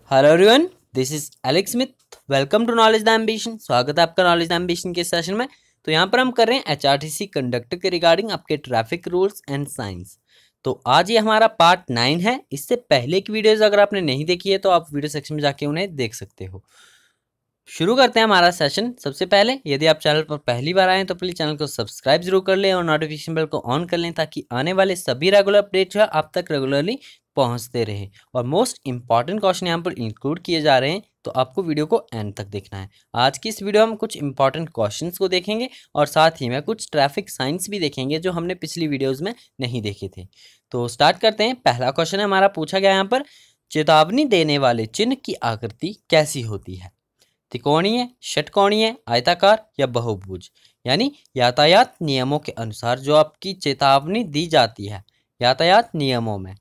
Hello everyone, this is Alex Smith. Welcome to Knowledge the Ambition. स्वागत है आपका Knowledge the Ambition के session में। तो यहाँ पर हम कर रहे हैं एचआरटीसी कंडक्टर के रिगार्डिंग आपके ट्रैफिक रूल्स एंड साइंस। तो आज ये हमारा पार्ट 9 है। इससे पहले की वीडियोस अगर आपने नहीं देखी है तो आप वीडियो सेक्शन में जाके उन्हें देख सकते हो। शुरू करते हैं हमारा सेशन। सबसे पहले यदि आप चैनल पर पहली बार आए तो प्लीज चैनल को सब्सक्राइब जरूर कर लें और नोटिफिकेशन बेल को ऑन कर लें ताकि आने वाले सभी रेगुलर अपडेट जो है आप तक रेगुलरली पहुंचते रहे। और मोस्ट इंपॉर्टेंट क्वेश्चन यहाँ पर इंक्लूड किए जा रहे हैं, तो आपको वीडियो को एंड तक देखना है। आज की इस वीडियो में हम कुछ इंपॉर्टेंट क्वेश्चंस को देखेंगे और साथ ही में कुछ ट्रैफिक साइंस भी देखेंगे जो हमने पिछली वीडियोस में नहीं देखे थे। तो स्टार्ट करते हैं। पहला क्वेश्चन है हमारा, पूछा गया यहाँ पर, चेतावनी देने वाले चिन्ह की आकृति कैसी होती है? त्रिकोणीय, षटकोणीय, आयताकार या बहुभुज? यानी यातायात नियमों के अनुसार जो आपकी चेतावनी दी जाती है यातायात नियमों में,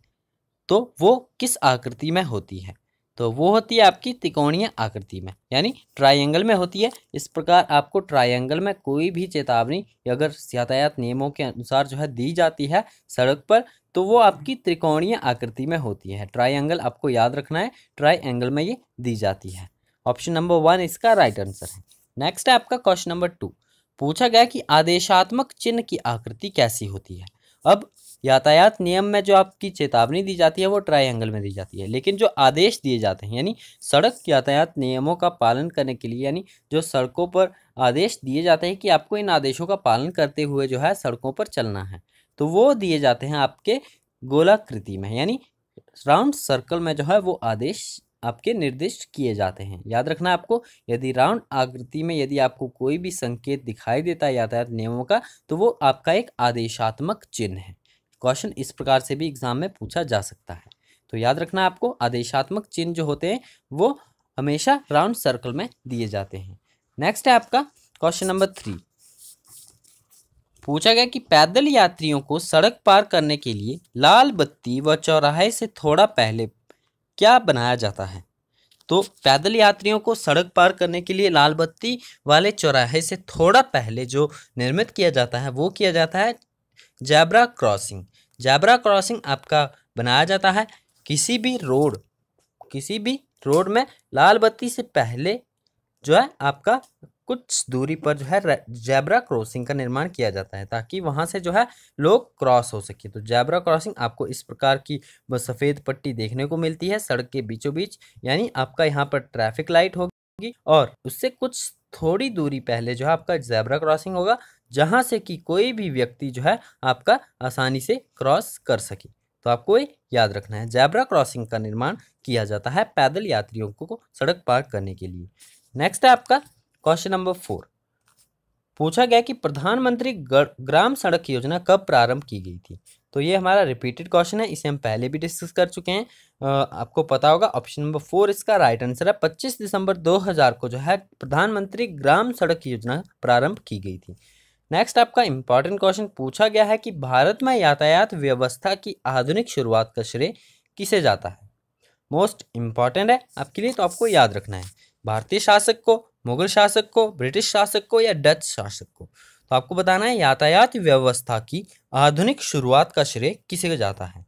तो वो किस आकृति में होती है? तो वो होती है आपकी त्रिकोणीय आकृति में, यानी ट्रायंगल में होती है। इस प्रकार आपको ट्रायंगल में कोई भी चेतावनी अगर यातायात नियमों के अनुसार जो है दी जाती है सड़क पर, तो वो आपकी त्रिकोणीय आकृति में होती है। ट्रायंगल आपको याद रखना है, ट्रायंगल में ये दी जाती है। ऑप्शन नंबर 1 इसका राइट आंसर है। नेक्स्ट है आपका क्वेश्चन नंबर 2। पूछा गया कि आदेशात्मक चिन्ह की आकृति कैसी होती है? अब यातायात नियम में जो आपकी चेतावनी दी जाती है वो ट्रायंगल में दी जाती है, लेकिन जो आदेश दिए जाते हैं यानी सड़क यातायात नियमों का पालन करने के लिए, यानी जो सड़कों पर आदेश दिए जाते हैं कि आपको इन आदेशों का पालन करते हुए जो है सड़कों पर चलना है, तो वो दिए जाते हैं आपके गोलाकृति में, यानी राउंड सर्कल में जो है वो आदेश आपके निर्दिष्ट किए जाते हैं। याद रखना आपको, यदि राउंड आकृति में यदि आपको कोई भी संकेत दिखाई देता है यातायात नियमों का, तो वो आपका एक आदेशात्मक चिन्ह है। क्वेश्चन इस प्रकार से भी एग्जाम में पूछा जा सकता है। तो याद रखना आपको, आदेशात्मक चिन्ह जो होते हैं वो हमेशा राउंड सर्कल में दिए जाते हैं। नेक्स्ट है आपका क्वेश्चन नंबर 3। पूछा गया कि पैदल यात्रियों को सड़क पार करने के लिए लाल बत्ती व चौराहे से थोड़ा पहले क्या बनाया जाता है? तो पैदल यात्रियों को सड़क पार करने के लिए लाल बत्ती वाले चौराहे से थोड़ा पहले जो निर्मित किया जाता है वो किया जाता है ज़ेब्रा क्रॉसिंग। ज़ेब्रा क्रॉसिंग आपका बनाया जाता है किसी भी रोड में लाल बत्ती से पहले जो है आपका कुछ दूरी पर जो है ज़ेब्रा क्रॉसिंग का निर्माण किया जाता है ताकि वहां से जो है लोग क्रॉस हो सके। तो ज़ेब्रा क्रॉसिंग आपको इस प्रकार की सफ़ेद पट्टी देखने को मिलती है सड़क के बीचों बीच, यानी आपका यहाँ पर ट्रैफिक लाइट होगी और उससे कुछ थोड़ी दूरी पहले जो है आपका ज़ेब्रा क्रॉसिंग होगा, जहाँ से कि कोई भी व्यक्ति जो है आपका आसानी से क्रॉस कर सके। तो आपको ये याद रखना है, ज़ेब्रा क्रॉसिंग का निर्माण किया जाता है पैदल यात्रियों को सड़क पार करने के लिए। नेक्स्ट है आपका क्वेश्चन नंबर 4। पूछा गया कि प्रधानमंत्री ग्राम सड़क योजना कब प्रारंभ की गई थी? तो ये हमारा रिपीटेड क्वेश्चन है, इसे हम पहले भी डिस्कस कर चुके हैं। आपको पता होगा, ऑप्शन नंबर 4 इसका राइट आंसर है। 25 दिसंबर 2000 को जो है प्रधानमंत्री ग्राम सड़क योजना प्रारंभ की गई थी। नेक्स्ट आपका इंपॉर्टेंट क्वेश्चन पूछा गया है कि भारत में यातायात व्यवस्था की आधुनिक शुरुआत का श्रेय किसे जाता है? मोस्ट इंपॉर्टेंट है आपके लिए, तो आपको याद रखना है, भारतीय शासक को, मुगल शासक को, ब्रिटिश शासक को या डच शासक को? तो आपको बताना है यातायात व्यवस्था की आधुनिक शुरुआत का श्रेय किसे जाता है?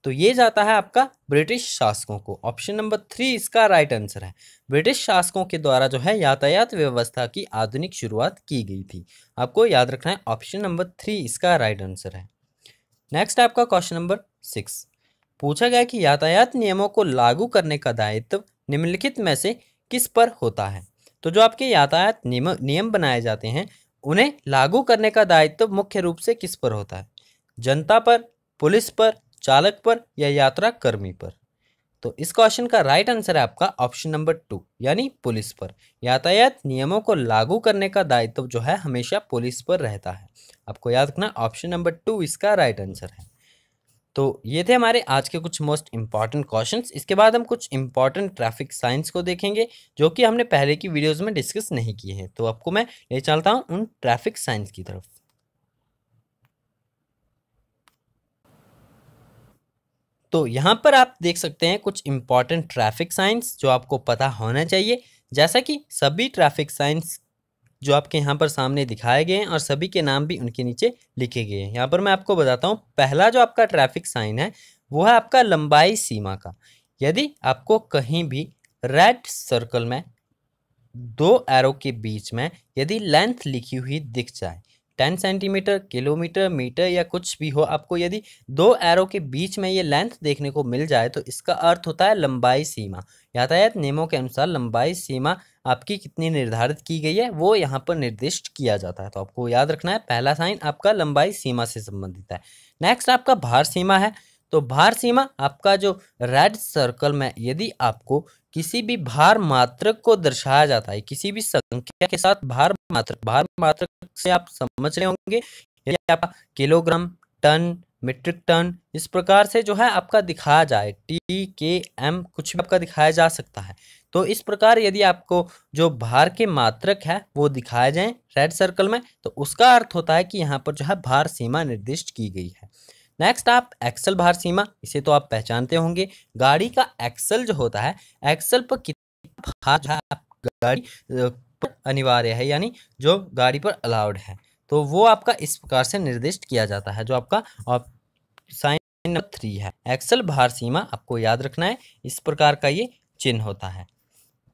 तो ये जाता है आपका ब्रिटिश शासकों को। ऑप्शन नंबर 3 इसका राइट आंसर है। ब्रिटिश शासकों के द्वारा जो है यातायात व्यवस्था की आधुनिक शुरुआत की गई थी। आपको याद रखना है, ऑप्शन नंबर 3 इसका राइट आंसर है। नेक्स्ट आपका क्वेश्चन नंबर 6। पूछा गया कि यातायात नियमों को लागू करने का दायित्व निम्नलिखित में से किस पर होता है? तो जो आपके यातायात नियम बनाए जाते हैं उन्हें लागू करने का दायित्व मुख्य रूप से किस पर होता है? जनता पर, पुलिस पर, चालक पर या यात्रा कर्मी पर? तो इस क्वेश्चन का राइट आंसर है आपका ऑप्शन नंबर 2 यानी पुलिस पर। यातायात नियमों को लागू करने का दायित्व जो है हमेशा पुलिस पर रहता है। आपको याद रखना, ऑप्शन नंबर 2 इसका राइट आंसर है। तो ये थे हमारे आज के कुछ मोस्ट इंपॉर्टेंट क्वेश्चंस। इसके बाद हम कुछ इंपॉर्टेंट ट्रैफिक साइंस को देखेंगे जो कि हमने पहले की वीडियोस में डिस्कस नहीं किए हैं। तो आपको मैं ले चलता हूं उन ट्रैफिक साइंस की तरफ। तो यहाँ पर आप देख सकते हैं कुछ इंपॉर्टेंट ट्रैफिक साइंस जो आपको पता होना चाहिए, जैसा कि सभी ट्रैफिक साइंस जो आपके यहाँ पर सामने दिखाए गए हैं और सभी के नाम भी उनके नीचे लिखे गए हैं। यहाँ पर मैं आपको बताता हूँ, पहला जो आपका ट्रैफिक साइन है वो है आपका लंबाई सीमा का। यदि आपको कहीं भी रेड सर्कल में दो एरो के बीच में यदि लेंथ लिखी हुई दिख जाए, 10 सेंटीमीटर, किलोमीटर, मीटर या कुछ भी हो, आपको यदि दो एरो के बीच में ये लेंथ देखने को मिल जाए तो इसका अर्थ होता है लंबाई सीमा। यातायात नियमों के अनुसार लंबाई सीमा आपकी कितनी निर्धारित की गई है वो यहाँ पर निर्दिष्ट किया जाता है। तो आपको याद रखना है, पहला साइन आपका लंबाई सीमा से संबंधित है। नेक्स्ट आपका भार सीमा है। तो भार सीमा आपका जो रेड सर्कल में यदि आपको किसी भी भार मात्रक को दर्शाया जाता है, किसी भी संख्या के साथ भार मात्रक से आप समझ रहे होंगे, यदि आपका किलोग्राम, टन, मीट्रिक टन इस प्रकार से जो है आपका दिखाया जाए, टी के एम कुछ भी आपका दिखाया जा सकता है। तो इस प्रकार यदि आपको जो भार के मात्रक है वो दिखाए जाएं रेड सर्कल में, तो उसका अर्थ होता है कि यहाँ पर जो है भार सीमा निर्दिष्ट की गई है। नेक्स्ट आप एक्सल भार सीमा, इसे तो आप पहचानते होंगे, गाड़ी का एक्सल जो होता है, एक्सल पर कितना भार जो है गाड़ी पर अनिवार्य है, यानी जो गाड़ी पर अलाउड है, तो वो आपका इस प्रकार से निर्दिष्ट किया जाता है, जो आपका साइन नंबर 3 है। एक्सल भार सीमा आपको याद रखना है, इस प्रकार का ये चिन्ह होता है।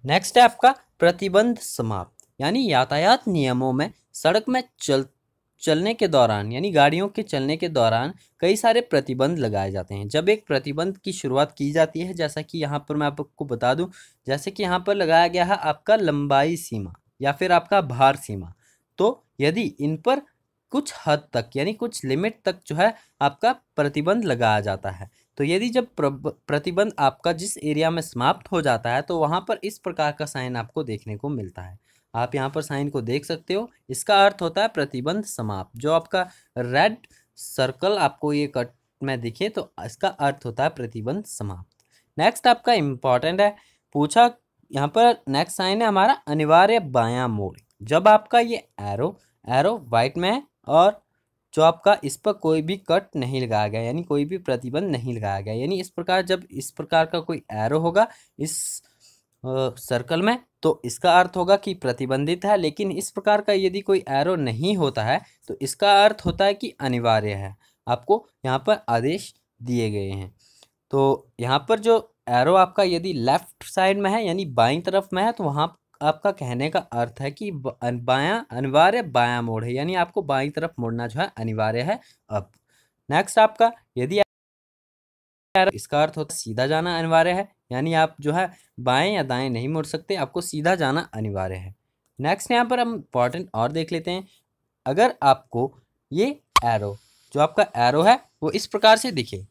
नेक्स्ट है आपका प्रतिबंध समाप्त, यानी यातायात नियमों में सड़क में चलने के दौरान, यानी गाड़ियों के चलने के दौरान कई सारे प्रतिबंध लगाए जाते हैं। जब एक प्रतिबंध की शुरुआत की जाती है, जैसा कि यहाँ पर मैं आपको बता दूं, जैसे कि यहाँ पर लगाया गया है आपका लंबाई सीमा या फिर आपका भार सीमा, तो यदि इन पर कुछ हद तक यानी कुछ लिमिट तक जो है आपका प्रतिबंध लगाया जाता है, तो यदि जब प्रतिबंध आपका जिस एरिया में समाप्त हो जाता है तो वहाँ पर इस प्रकार का साइन आपको देखने को मिलता है। आप यहाँ पर साइन को देख सकते हो, इसका अर्थ होता है प्रतिबंध समाप्त। जो आपका रेड सर्कल आपको ये कट में दिखे तो इसका अर्थ होता है प्रतिबंध समाप्त। नेक्स्ट आपका इम्पॉर्टेंट है, पूछा यहाँ पर नेक्स्ट साइन है हमारा अनिवार्य बायां मोड़। जब आपका ये एरो वाइट में है और जो आपका इस पर कोई भी कट नहीं लगाया गया, यानी कोई भी प्रतिबंध नहीं लगाया गया, यानी इस प्रकार जब इस प्रकार का कोई एरो होगा इस सर्कल में तो इसका अर्थ होगा कि प्रतिबंधित है। लेकिन इस प्रकार का यदि कोई एरो नहीं होता है तो इसका अर्थ होता है कि अनिवार्य है, आपको यहाँ पर आदेश दिए गए हैं। तो यहाँ पर जो एरो आपका यदि लेफ्ट साइड में है यानी बाईं तरफ में है तो वहाँ आपका कहने का अर्थ है कि बायां अनिवार्य बायां मोड़ है, यानी आपको बाईं तरफ मुड़ना जो है अनिवार्य है। अब नेक्स्ट आपका यदि इसका अर्थ होता है सीधा जाना अनिवार्य है, यानी आप जो है बाएं या दाएं नहीं मुड़ सकते, आपको सीधा जाना अनिवार्य है। नेक्स्ट यहाँ पर हम इंपॉर्टेंट और देख लेते हैं, अगर आपको ये एरो जो आपका एरो है वो इस प्रकार से दिखे,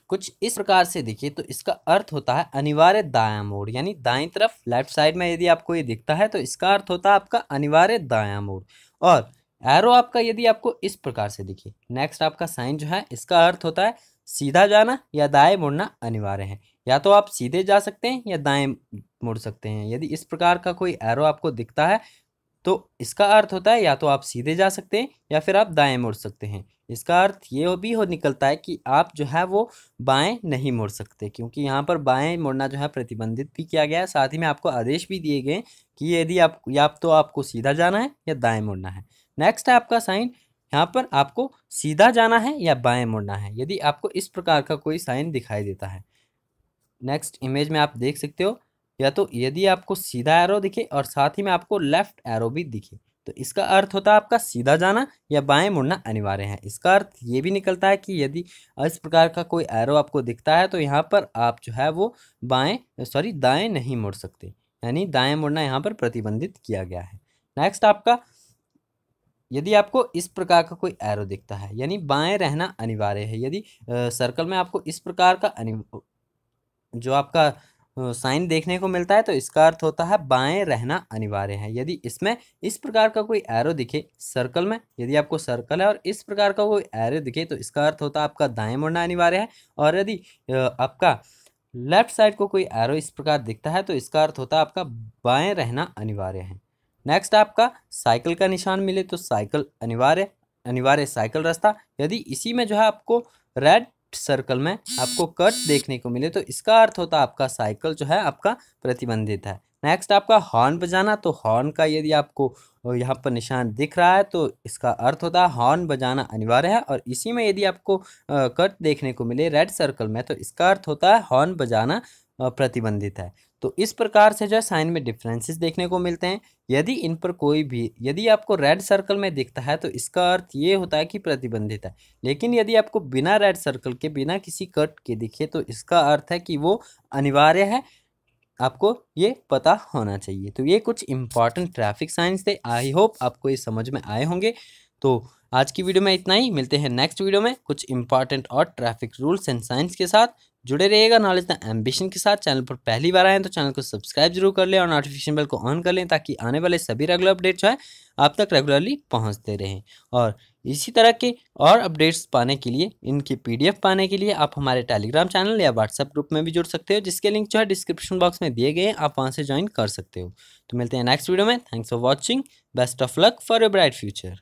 कुछ इस प्रकार से दिखे, तो इसका अर्थ होता है अनिवार्य दायां मोड़, यानी दाईं तरफ लेफ्ट साइड में यदि आपको ये दिखता है तो इसका अर्थ होता है आपका अनिवार्य दायां मोड़। और एरो आपका यदि आपको इस प्रकार से दिखे, नेक्स्ट आपका साइन जो है इसका अर्थ होता है सीधा जाना या दाएं मुड़ना अनिवार्य है, या तो आप सीधे जा सकते हैं या दाएं मुड़ सकते हैं। यदि इस प्रकार का कोई एरो आपको दिखता है तो इसका अर्थ होता है या तो आप सीधे जा सकते हैं या फिर आप दाएं मुड़ सकते हैं। इसका अर्थ ये भी हो निकलता है कि आप जो है वो बाएं नहीं मुड़ सकते, क्योंकि यहाँ पर बाएं मुड़ना जो है प्रतिबंधित भी किया गया है। साथ ही में आपको आदेश भी दिए गए कि यदि आप या तो आपको सीधा जाना है या दाएं मुड़ना है। नेक्स्ट है आपका साइन, यहाँ पर आपको सीधा जाना है या बाएं मुड़ना है, यदि आपको इस प्रकार का कोई साइन दिखाई देता है। नेक्स्ट इमेज में आप देख सकते हो, या तो यदि आपको सीधा एरो दिखे और साथ ही में आपको लेफ्ट एरो भी दिखे तो इसका अर्थ होता है आपका सीधा जाना या बाएं मुड़ना अनिवार्य है। इसका अर्थ ये भी निकलता है कि यदि इस प्रकार का कोई एरो आपको दिखता है तो यहाँ पर आप जो है वो दाएं नहीं मुड़ सकते, यानी दाएं मुड़ना यहाँ पर प्रतिबंधित किया गया है। नेक्स्ट आपका यदि आपको इस प्रकार का कोई एरो दिखता है यानी बाएं रहना अनिवार्य है। यदि सर्कल में आपको इस प्रकार का जो आपका साइन देखने को मिलता है तो इसका अर्थ होता है बाएं रहना अनिवार्य है। यदि इसमें इस प्रकार का कोई एरो दिखे सर्कल में, यदि आपको सर्कल है और इस प्रकार का कोई एरो दिखे तो इसका अर्थ होता है आपका दाएं मुड़ना अनिवार्य है। और यदि आपका लेफ्ट साइड को कोई एरो इस प्रकार दिखता है तो इसका अर्थ होता है आपका बाएं रहना अनिवार्य है। नेक्स्ट आपका साइकिल का निशान मिले तो साइकिल अनिवार्य साइकिल रास्ता, यदि इसी में जो है आपको रेड सर्कल में आपको कट देखने को मिले तो इसका अर्थ होता है आपका साइकिल जो है आपका प्रतिबंधित है। नेक्स्ट आपका हॉर्न बजाना। तो हॉर्न का यदि आपको यहाँ पर निशान दिख रहा है तो इसका अर्थ होता है हॉर्न बजाना अनिवार्य है, और इसी में यदि आपको कट देखने को मिले रेड सर्कल में तो इसका अर्थ होता है हॉर्न बजाना प्रतिबंधित है। तो इस प्रकार से जो है साइन में डिफरेंसेस देखने को मिलते हैं। यदि इन पर कोई भी यदि आपको रेड सर्कल में दिखता है तो इसका अर्थ ये होता है कि प्रतिबंधित है, लेकिन यदि आपको बिना रेड सर्कल के बिना किसी कट के दिखे तो इसका अर्थ है कि वो अनिवार्य है। आपको ये पता होना चाहिए। तो ये कुछ इंपॉर्टेंट ट्रैफिक साइंस थे। आई होप आपको ये समझ में आए होंगे। तो आज की वीडियो में इतना ही, मिलते हैं नेक्स्ट वीडियो में कुछ इंपॉर्टेंट और ट्रैफिक रूल्स एंड साइंस के साथ। जुड़े रहिएगा नॉलेज द एम्बिशन के साथ। चैनल पर पहली बार आए तो चैनल को सब्सक्राइब जरूर कर लें और नोटिफिकेशन बेल को ऑन कर लें ताकि आने वाले सभी रेगुलर अपडेट जो है आप तक रेगुलरली पहुंचते रहें। और इसी तरह के और अपडेट्स पाने के लिए, इनकी PDF पाने के लिए आप हमारे टेलीग्राम चैनल या व्हाट्सएप ग्रुप में भी जुड़ सकते हो, जिसके लिंक जो है डिस्क्रिप्शन बॉक्स में दिए गए हैं, आप वहां से ज्वाइन कर सकते हो। तो मिलते हैं नेक्स्ट वीडियो में। Thanks for watching. Best of luck for your bright future.